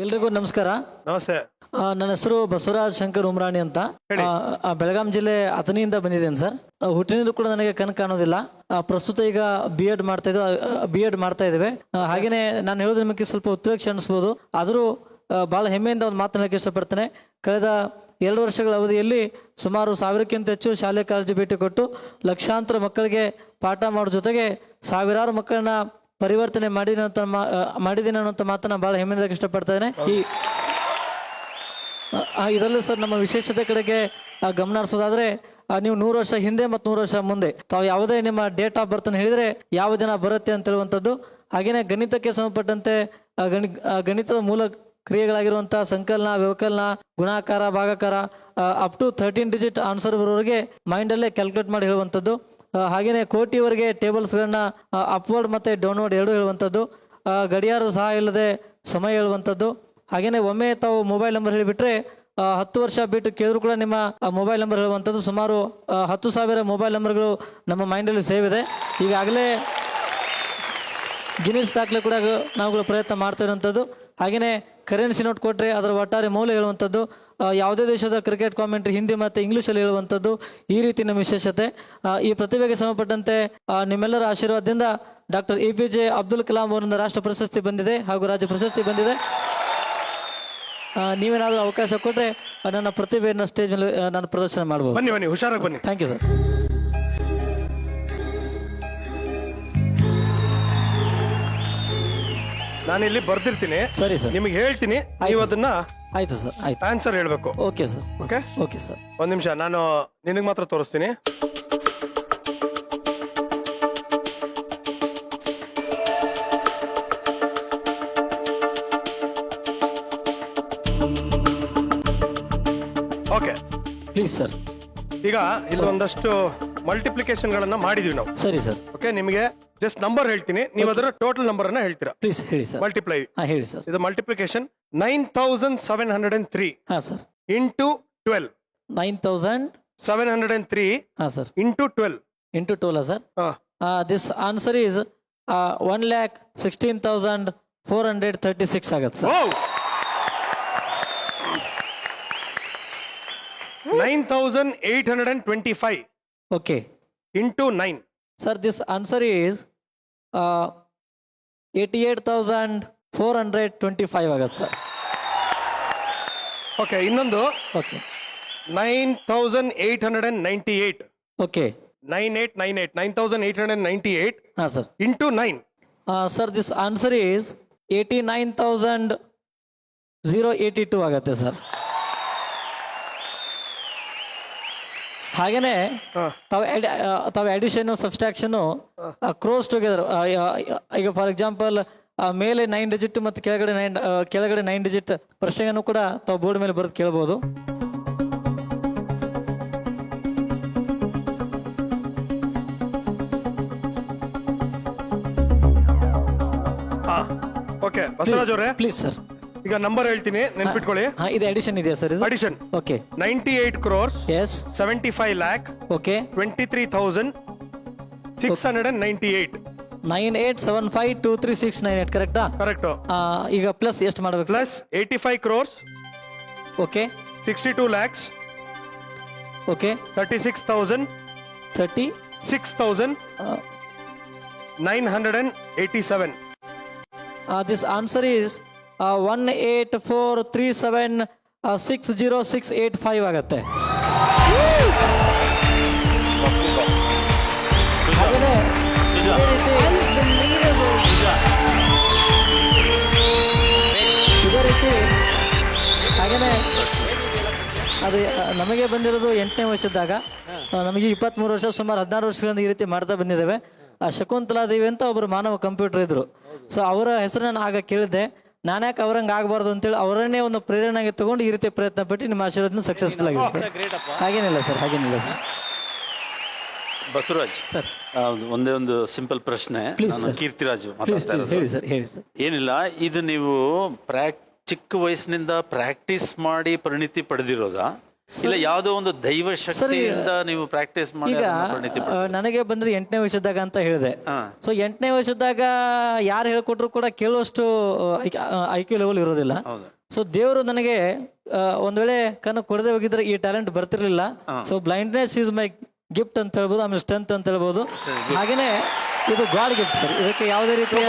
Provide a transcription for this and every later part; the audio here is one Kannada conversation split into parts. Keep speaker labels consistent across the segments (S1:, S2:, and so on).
S1: ಎಲ್ರಿಗೂ ನಮಸ್ಕಾರ.
S2: ನಮಸ್ತೆ.
S1: ನನ್ನ ಹೆಸರು ಬಸವರಾಜ್ ಶಂಕರ್ ಉಮ್ರಾಣಿ ಅಂತ. ಬೆಳಗಾಂ ಜಿಲ್ಲೆ ಅಥಣಿಯಿಂದ ಬಂದಿದ್ದೇನೆ ಸರ್. ಹುಟ್ಟಿನಿಂದ ಕೂಡ ನನಗೆ ಕಣ್ ಕಾಣೋದಿಲ್ಲ. ಪ್ರಸ್ತುತ ಈಗ ಬಿ ಎಡ್ ಮಾಡ್ತಾ ಇದ್ದೇವೆ. ಹಾಗೇನೆ ನಾನು ಹೇಳೋದು ನಿಮಗೆ ಸ್ವಲ್ಪ ಉತ್ಪ್ರೇಕ್ಷೆ ಅನಿಸ್ಬೋದು, ಆದರೂ ಬಹಳ ಹೆಮ್ಮೆಯಿಂದ ಒಂದು ಮಾತನಾಡಕ್ಕೆ ಇಷ್ಟಪಡ್ತೇನೆ. ಕಳೆದ 2 ವರ್ಷಗಳ ಅವಧಿಯಲ್ಲಿ ಸುಮಾರು 1000ಕ್ಕಿಂತ ಹೆಚ್ಚು ಶಾಲೆ ಕಾಲೇಜು ಭೇಟಿ ಕೊಟ್ಟು ಲಕ್ಷಾಂತರ ಮಕ್ಕಳಿಗೆ ಪಾಠ ಮಾಡೋ ಜೊತೆಗೆ ಸಾವಿರಾರು ಮಕ್ಕಳನ್ನ ಪರಿವರ್ತನೆ ಮಾಡಿದ್ದೀನಿ ಅನ್ನೋಂಥ ಮಾತನ್ನ ಬಹಳ ಹೆಮ್ಮೆಯಿಂದ ಇಷ್ಟಪಡ್ತಾ ಇದ್ದೇನೆ. ಇದರಲ್ಲಿ ಸರ್ ನಮ್ಮ ವಿಶೇಷತೆ ಕಡೆಗೆ ಗಮನ ಹರಿಸೋದಾದ್ರೆ, ನೀವು 100 ವರ್ಷ ಹಿಂದೆ ಮತ್ತು 100 ವರ್ಷ ಮುಂದೆ ತಾವು ಯಾವುದೇ ನಿಮ್ಮ ಡೇಟ್ ಆಫ್ ಬರ್ತ್ ಹೇಳಿದ್ರೆ ಯಾವ ದಿನ ಬರುತ್ತೆ ಅಂತ ಹೇಳುವಂಥದ್ದು. ಹಾಗೇನೆ ಗಣಿತಕ್ಕೆ ಸಂಬಂಧಪಟ್ಟಂತೆ ಗಣಿತದ ಮೂಲ ಕ್ರಿಯೆಗಳಾಗಿರುವಂಥ ಸಂಕಲನ, ವ್ಯವಕಲನ, ಗುಣಾಕಾರ, ಭಾಗಾಕಾರ ಅಪ್ ಟು 13 ಡಿಜಿಟ್ ಆನ್ಸರ್ ಬರೋವರೆಗೆ ಮೈಂಡಲ್ಲೇ ಕ್ಯಾಲ್ಕುಲೇಟ್ ಮಾಡಿ ಹೇಳುವಂಥದ್ದು. ಹಾಗೇನೆ ಕೋಟಿವರೆಗೆ ಟೇಬಲ್ಸ್ಗಳನ್ನ ಅಪ್ವರ್ಡ್ ಮತ್ತು ಡೌನ್ವರ್ಡ್ ಎರಡೂ ಹೇಳುವಂಥದ್ದು. ಗಡಿಯಾರದ ಸಹಾಯ ಇಲ್ಲದೆ ಸಮಯ ಹೇಳುವಂಥದ್ದು. ಹಾಗೇನೆ ಒಮ್ಮೆ ತಾವು ಮೊಬೈಲ್ ನಂಬರ್ ಹೇಳಿಬಿಟ್ರೆ 10 ವರ್ಷ ಬಿಟ್ಟು ಕೇಳಿದ್ರು ಕೂಡ ನಿಮ್ಮ ಮೊಬೈಲ್ ನಂಬರ್ ಹೇಳುವಂಥದ್ದು. ಸುಮಾರು 10,000 ಮೊಬೈಲ್ ನಂಬರ್ಗಳು ನಮ್ಮ ಮೈಂಡಲ್ಲಿ ಸೇವ್ ಇದೆ. ಈಗಾಗಲೇ ಗಿನ್ನಿಸ್ ದಾಖಲೆ ಕೂಡ ನಾವುಗಳು ಪ್ರಯತ್ನ ಮಾಡ್ತಾ ಇರುವಂಥದ್ದು. ಹಾಗೆಯೇ ಕರೆನ್ಸಿ ನೋಟ್ ಕೊಟ್ಟರೆ ಅದರ ಒಟ್ಟಾರೆ ಮೌಲ್ಯ ಹೇಳುವಂಥದ್ದು. ಯಾವುದೇ ದೇಶದ ಕ್ರಿಕೆಟ್ ಕಾಮೆಂಟ್ರಿ ಹಿಂದಿ ಮತ್ತು ಇಂಗ್ಲೀಷಲ್ಲಿ ಹೇಳುವಂಥದ್ದು. ಈ ರೀತಿ ನಮ್ಮ ವಿಶೇಷತೆ. ಈ ಪ್ರತಿಭೆಗೆ ಸಂಬಂಧಪಟ್ಟಂತೆ ನಿಮ್ಮೆಲ್ಲರ ಆಶೀರ್ವಾದದಿಂದ ಡಾಕ್ಟರ್ APJ ಅಬ್ದುಲ್ ಕಲಾಂ ಅವರಿಂದ ರಾಷ್ಟ್ರ ಪ್ರಶಸ್ತಿ ಬಂದಿದೆ ಹಾಗೂ ರಾಜ್ಯ ಪ್ರಶಸ್ತಿ ಬಂದಿದೆ. ನೀವೇನಾದರೂ ಅವಕಾಶ ಕೊಟ್ಟರೆ ನನ್ನ ಪ್ರತಿಭೆಯನ್ನು ಸ್ಟೇಜ್ ಮೇಲೆ ನಾನು ಪ್ರದರ್ಶನ ಮಾಡ್ಬೋದು.
S2: ಬನ್ನಿ ಹುಷಾರಾಗಿ ಬನ್ನಿ.
S1: Thank you sir.
S2: ನಾನಿಲ್ಲಿ ಬರ್ದಿರ್ತೀನಿ,
S1: ಸರಿ ಸರ್.
S2: ನಿಮಗೆ ಹೇಳ್ತೀನಿ, ನೀವು ಅದನ್ನ
S1: ಆಯ್ತು ಸರ್. ಆಯ್ತು,
S2: ಆನ್ಸರ್ ಹೇಳ್ಬೇಕು.
S1: Okay sir.
S2: Okay
S1: okay sir.
S2: ಒಂದ್ ನಿಮಿಷ, ನಾನು ನಿನಗೆ ಮಾತ್ರ ತೋರಿಸ್ತೀನಿ. Okay
S1: please sir.
S2: ಈಗ ಇಲ್ಲಿ ಒಂದಷ್ಟು ಮಲ್ಟಿಪ್ಲಿಕೇಶನ್ ಗಳನ್ನ ಮಾಡಿದೀವಿ ನಾವು.
S1: ಸರಿ ಸರ್.
S2: ಓಕೆ, ನಿಮಗೆ ಜಸ್ಟ್ ನಂಬರ್ ಹೇಳ್ತೀನಿ, ನೀವು ಅದರ ಟೋಟಲ್ ನಂಬರ್ ಅನ್ನ ಹೇಳ್ತೀರಾ.
S1: ಪ್ಲೀಸ್ ಹೇಳಿ ಸರ್.
S2: ಮಲ್ಟಿಪ್ಲೈ.
S1: ಹೇಳಿ ಸರ್.
S2: ಇದು ಮಲ್ಟಿಪ್ಲಿಕೇಶನ್ 9703
S1: ಹಾಂ ಸರ್.
S2: ಇಂಟು 12.
S1: 9703 ಹಾಂ sir.
S2: Into 12.
S1: Into 12 sir. This answer is 1,16,436 ಆಗತ್ತೆ sir.
S2: 9,825
S1: okay
S2: into 9.
S1: Sir, this answer is 88,425 ಆಗತ್ತೆ ಸರ್.
S2: ಓಕೆ, ಇನ್ನೊಂದು
S1: ಓಕೆ
S2: 9,898.
S1: ಓಕೆ
S2: 9,898
S1: ಹಾಂ sir.
S2: Into 9.
S1: Sir, this answer is 89,082 ಆಗತ್ತೆ ಸರ್. ಹಾಗೇನೆ ತಾವು ಅಡಿಷನ್ ಸಬ್ಸ್ಟ್ರಾಕ್ಷನ್ ಕ್ರೋಸ್ ಟುಗೆದರ್. ಈಗ ಫಾರ್ ಎಕ್ಸಾಂಪಲ್ ಮೇಲೆ 9 ಡಿಜಿಟ್ ಮತ್ತು ಕೆಳಗಡೆ 9 ಡಿಜಿಟ್ ಪ್ರಶ್ನೆಯನ್ನು ಕೂಡ ತಾವು ಬೋರ್ಡ್ ಮೇಲೆ ಬರೆದು ಕೇಳಬಹುದು.
S2: ಓಕೆ ಬಸವರಾಜ್ ಅವರೇ,
S1: ಪ್ಲೀಸ್ ಸರ್.
S2: ಈಗ ನಂಬರ್ ಹೇಳ್ತೀನಿ, ನೆನ್ಪಿಟ್ಕೊಳ್ಳಿ.
S1: ಇದು ಅಡಿಷನ್ ಇದೆಯಾ ಸರ್? ಇದು
S2: addition.
S1: Okay
S2: 98 crores
S1: yes
S2: 75 lakh
S1: okay
S2: 23,698.
S1: 98752369 ಕರೆಕ್ಟಾ?
S2: ಕರೆಕ್ಟ್.
S1: ಈಗ ಪ್ಲಸ್ ಎಷ್ಟು ಮಾಡಬೇಕು?
S2: Plus 85 crores
S1: okay
S2: 62 lakhs
S1: okay
S2: 36,987.
S1: This answer is 1843760,685 ಆಗತ್ತೆ. ಹಾಗೆಯೇ ಇದೇ ರೀತಿ ಹಾಗೆಯೇ ಅದು ನಮಗೆ ಬಂದಿರೋದು 8ನೇ ವರ್ಷದಾಗ. ನಮಗೆ 23 ವರ್ಷ, ಸುಮಾರು 16 ವರ್ಷಗಳಿಂದ ಈ ರೀತಿ ಮಾಡ್ತಾ ಬಂದಿದ್ದೇವೆ. ಶಕುಂತಲಾ ದೇವಿ ಅಂತ ಒಬ್ಬರು ಮಾನವ ಕಂಪ್ಯೂಟರ್ ಇದ್ರು. ಸೊ ಅವರ ಹೆಸರನ್ನು ಆಗ ಕೇಳಿದ್ದೆ, ನಾನ್ಯಾಕೆ ಅವ್ರಂಗೆ ಆಗಬಾರ್ದು ಅಂತೇಳಿ ಅವರನ್ನೇ ಒಂದು ಪ್ರೇರಣೆಗೆ ತಗೊಂಡು ಈ ರೀತಿ ಪ್ರಯತ್ನ ಪಟ್ಟು ನಿಮ್ಮ ಆಶೀರ್ವಾದ ಸಕ್ಸಸ್ಫುಲ್ ಆಗಿದೆ ಸರ್. ಹಾಗೇನಿಲ್ಲ ಸರ್, ಹಾಗೇನಿಲ್ಲ ಸರ್.
S3: ಬಸವರಾಜ್
S1: ಸರ್,
S3: ಒಂದೇ ಒಂದು ಸಿಂಪಲ್ ಪ್ರಶ್ನೆ. ಕೀರ್ತಿರಾಜು ಮಾತಾಡ್ತಾ ಇರೋದು.
S1: ಹೇಳಿ ಸರ್. ಹೇಳಿ ಸರ್.
S3: ಏನಿಲ್ಲ, ಇದು ನೀವು ಚಿಕ್ಕ ವಯಸ್ಸಿನಿಂದ ಪ್ರಾಕ್ಟೀಸ್ ಮಾಡಿ ಪರಿಣಿತಿ ಪಡೆದಿರೋದಾ, ಇಲ್ಲ ಯಾವುದೋ ಒಂದು ದೈವ ಶಕ್ತಿಯಿಂದ ನೀವು ಪ್ರಾಕ್ಟೀಸ್ ಮಾಡಿ
S1: ಈಗ
S3: ಅದನ್ನ ಪರಿಣಿತಿ
S1: ನನಗೆ ಬಂದ್ರೆ 8ನೇ ವಯಸ್ಸದಾಗ ಅಂತ ಹೇಳಿದೆ.
S3: ಹಾ.
S1: ಸೊ 8ನೇ ವಯಸ್ಸದಾಗ ಯಾರು ಹೇಳ್ಕೊಟ್ರು ಕೂಡ ಕೇಳುವಷ್ಟು IQ ಲೆವೆಲ್ ಇರೋದಿಲ್ಲ.
S3: ಹೌದು.
S1: ಸೊ ದೇವರು ನನಗೆ ಒಂದ್ ವೇಳೆ ಕಣ್ಣು ಕೊಡದೆ ಹೋಗಿದ್ರೆ ಈ ಟ್ಯಾಲೆಂಟ್ ಬರ್ತಿರ್ಲಿಲ್ಲ. So blindness is my gift ಅಂತ ಹೇಳ್ಬೋದು, ಆಮೇಲೆ ಸ್ಟ್ರೆಂತ್ ಅಂತ ಹೇಳ್ಬೋದು. ಹಾಗೇನೆ ಇದು ಗಾಡ್ ಗಿಫ್ಟ್ ಸರ್. ಇದಕ್ಕೆ ಯಾವುದೇ ರೀತಿಯ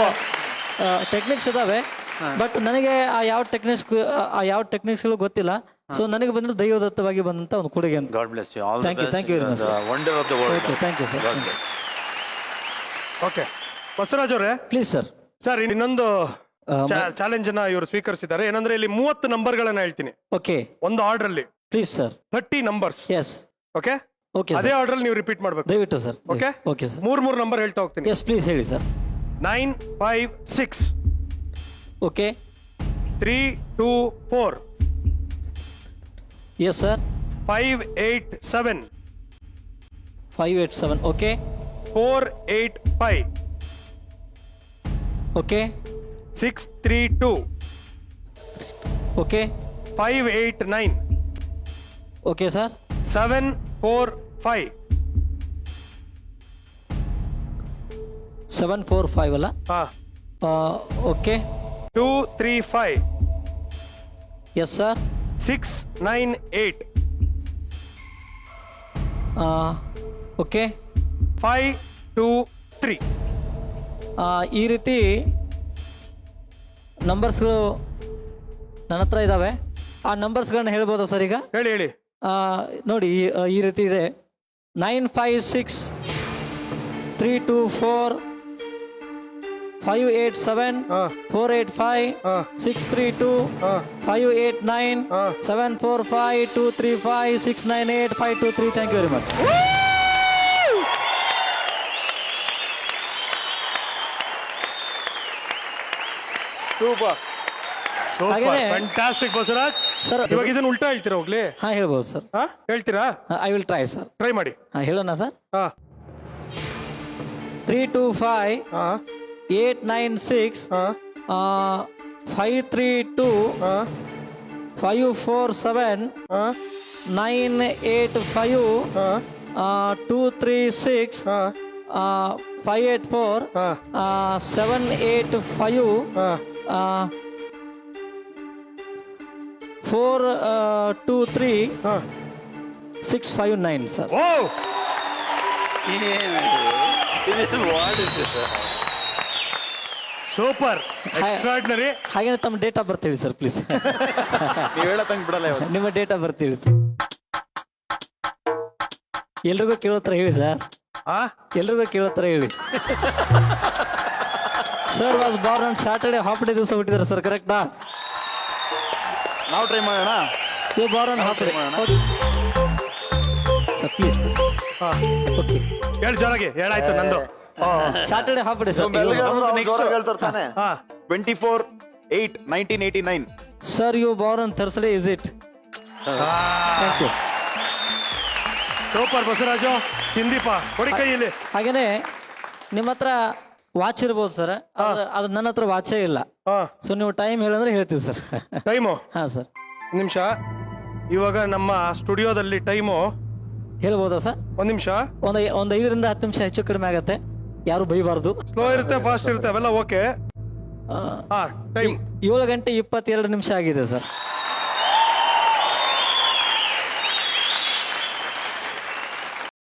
S1: ಟೆಕ್ನಿಕ್ಸ್ ಇದಾವೆ, ಬಟ್ ನನಗೆ ಆ ಯಾವ ಟೆಕ್ನಿಕ್ಸ್ಗಳು ಗೊತ್ತಿಲ್ಲ. ಸೊ ನನಗೆ ಬಂದ್ರೆ ದೈವದತ್ತವಾಗಿ ಬಂದಂತ ಒಂದು ಕೊಡುಗೆ ಅಂತ.
S3: God bless you. All the
S1: Thank you,
S3: best.
S1: thank you very much, sir.
S3: Wonder of the world.
S1: Okay, thank you sir.
S2: Okay Basavaraj ಅವರೇ,
S1: ಪ್ಲೀಸ್ ಸರ್.
S2: ಸರ್ ಇನ್ನೊಂದು ಚಾಲೆಂಜ್ ಅನ್ನ ಇವರು ಸ್ವೀಕರಿಸಿದ್ದಾರೆ. ಏನಂದ್ರೆ ಇಲ್ಲಿ 30 ನಂಬರ್ಗಳನ್ನ ಹೇಳ್ತೀನಿ
S1: ಓಕೆ,
S2: ಒಂದು ಆರ್ಡರ್ ಅಲ್ಲಿ.
S1: Please sir.
S2: 30 numbers.
S1: Yes.
S2: Okay,
S1: okay
S2: ಅದೇ ಆರ್ಡರ್ ಅಲ್ಲಿ ನೀವು ರಿಪೀಟ್ ಮಾಡ್ಬೇಕು.
S1: ದಯವಿಟ್ಟು ಸರ್.
S2: Okay
S1: okay sir.
S2: ಮೂರ್ ನಂಬರ್ ಹೇಳ್ತಾ ಹೋಗ್ತೀನಿ.
S1: ಎಸ್ ಪ್ಲೀಸ್ ಹೇಳಿ ಸರ್.
S2: 9, 5, 6,
S1: okay.
S2: 3, 2, 4,
S1: yes sir.
S2: 5, 8, 7,
S1: 5, 8, 7. Okay.
S2: 4, 8, 5,
S1: okay.
S2: 6, 3, 2,
S1: okay.
S2: 5, 8, 9,
S1: okay sir.
S2: 7, 4, 5.
S1: 7, 4, 5 ಅಲ್ಲ?
S2: ಹಾ.
S1: ಓಕೆ.
S2: 2, 3, 5,
S1: yes sir.
S2: 6, 9, 8,
S1: ಓಕೆ.
S2: 5, 2, 3.
S1: ಈ ರೀತಿ ನಂಬರ್ಸ್ಗಳು ನನ್ನ ಹತ್ರ ಇದ್ದಾವೆ. ಆ ನಂಬರ್ಸ್ಗಳನ್ನ ಹೇಳ್ಬೋದಾ ಸರ್ ಈಗ?
S2: ಹೇಳಿ.
S1: ನೋಡಿ, ಈ ರೀತಿ ಇದೆ. 9, 5, 6, 3, 2, 4, 5, 8, 7, 4, 8, 5, 6, 3, 2, 5, 8, 9, 7, 4, 5, 2, 3, 5, 6, 9, 8, 5, 2, 3. Thank you very much.
S2: Super,
S1: ಹಾಗೇನೆ-
S2: ಫ್ಯಾಂಟಾಸ್ಟಿಕ್ ಬಸವರಾಜ್
S1: ಸರ್
S2: ಇವಾಗ ಇದನ್ನ ಉಲ್ಟಾ ಹೇಳ್ತೀರಾ ಹೋಗ್ಲಿ?
S1: ಹಾ, ಹೇಳ್ಬೋದು ಸರ್.
S2: ಹೇಳ್ತೀರಾ?
S1: I will try sir.
S2: Try ಮಾಡಿ.
S1: ಹೇಳೋಣ ಸರ್.
S2: ಹಾ
S1: 3, 2, 5,
S2: ಹಾ
S1: 8, 9, 6,
S2: ಹಾ
S1: 5, 3, 2,
S2: ಹಾ
S1: 5, 4, 7,
S2: ಹಾ
S1: 9, 8, 5,
S2: ಹಾ
S1: 2, 3, 6,
S2: ಹಾ
S1: 5, 8, 4,
S2: ಹಾ
S1: 7, 8, 5,
S2: ಹಾ
S1: 4, 2, 3,
S2: ಹಾ
S1: 6, 5, 9 ಸರ್.
S2: ಓ ಸೂಪರ್, ಎಕ್ಸ್ಟ್ರಾರ್ಡಿನರಿ.
S1: ಹಾಗೇನೆ ತಮ್ಮ ಡೇಟ್ ಆಫ್ ಬರ್ತ್ ಹೇಳಿ ಸರ್ ಪ್ಲೀಸ್.
S3: ನೀವು ಹೇಳತಂಗ್ ಬಿಡಲ್ಲ ಇವತ್ತು.
S1: ನಿಮ್ಮ ಡೇಟ್ ಆಫ್ ಬರ್ತ್ ಹೇಳಿ ಸರ್. ಎಲ್ರಿಗೂ ಕೇಳೋತ್ರ ಹೇಳಿ ಸರ್. ಎಲ್ರಿಗೂ ಕೇಳೋತ್ರ ಹೇಳಿ. Sir was born on Saturday, half day ದಿವಸ ಹುಟ್ಟಿದಾರೆ ಸರ್, ಕರೆಕ್ಟಾ?
S3: ನಾವು ಟ್ರೈ ಮಾಡೋಣ.
S1: You born half day sir, please. Okay,
S2: ಹೇಳಿ ಜೋರಾಗಿ. ಹೇಳಾಯ್ತು ನಂದು.
S1: Saturday half day sir.
S4: 24, 8, 1989.
S1: Sir you born on Thursday, is it? Thank you.
S2: Super Basavaraju, ಚಿಂದೀಪ ಕೊಡಿ ಕೈಯಲ್ಲಿ.
S1: ಹಾಗೇನೆ ನಿಮ್ಮ ಹತ್ರ ವಾಚ್ ಇರ್ಬೋದು ಸರ್, ಅದು ನನ್ನ ಹತ್ರ ವಾಚೇ ಇಲ್ಲ. ಸೊ ನೀವು ಟೈಮ್ ಹೇಳಿದ್ರೆ ಹೇಳ್ತೀವಿ ಸರ್.
S2: ಟೈಮು?
S1: ಹಾ ಸರ್.
S2: ನಿಮಿಷ. ಇವಾಗ ನಮ್ಮ ಸ್ಟುಡಿಯೋದಲ್ಲಿ ಟೈಮು
S1: ಹೇಳ್ಬೋದಾ ಸರ್?
S2: ಒಂದ್ ನಿಮಿಷ.
S1: ಒಂದು 5ರಿಂದ 10 ನಿಮಿಷ ಹೆಚ್ಚು ಕಡಿಮೆ ಆಗತ್ತೆ, ಯಾರು ಬೈಬಾರ್ದು.
S2: ಸ್ಲೋ ಇರುತ್ತೆ, ಫಾಸ್ಟ್ ಇರುತ್ತೆ, ಅವೆಲ್ಲ ಓಕೆ. ಟೈಮ್
S1: 7 ಗಂಟೆ 22 ನಿಮಿಷ ಆಗಿದೆ ಸರ್.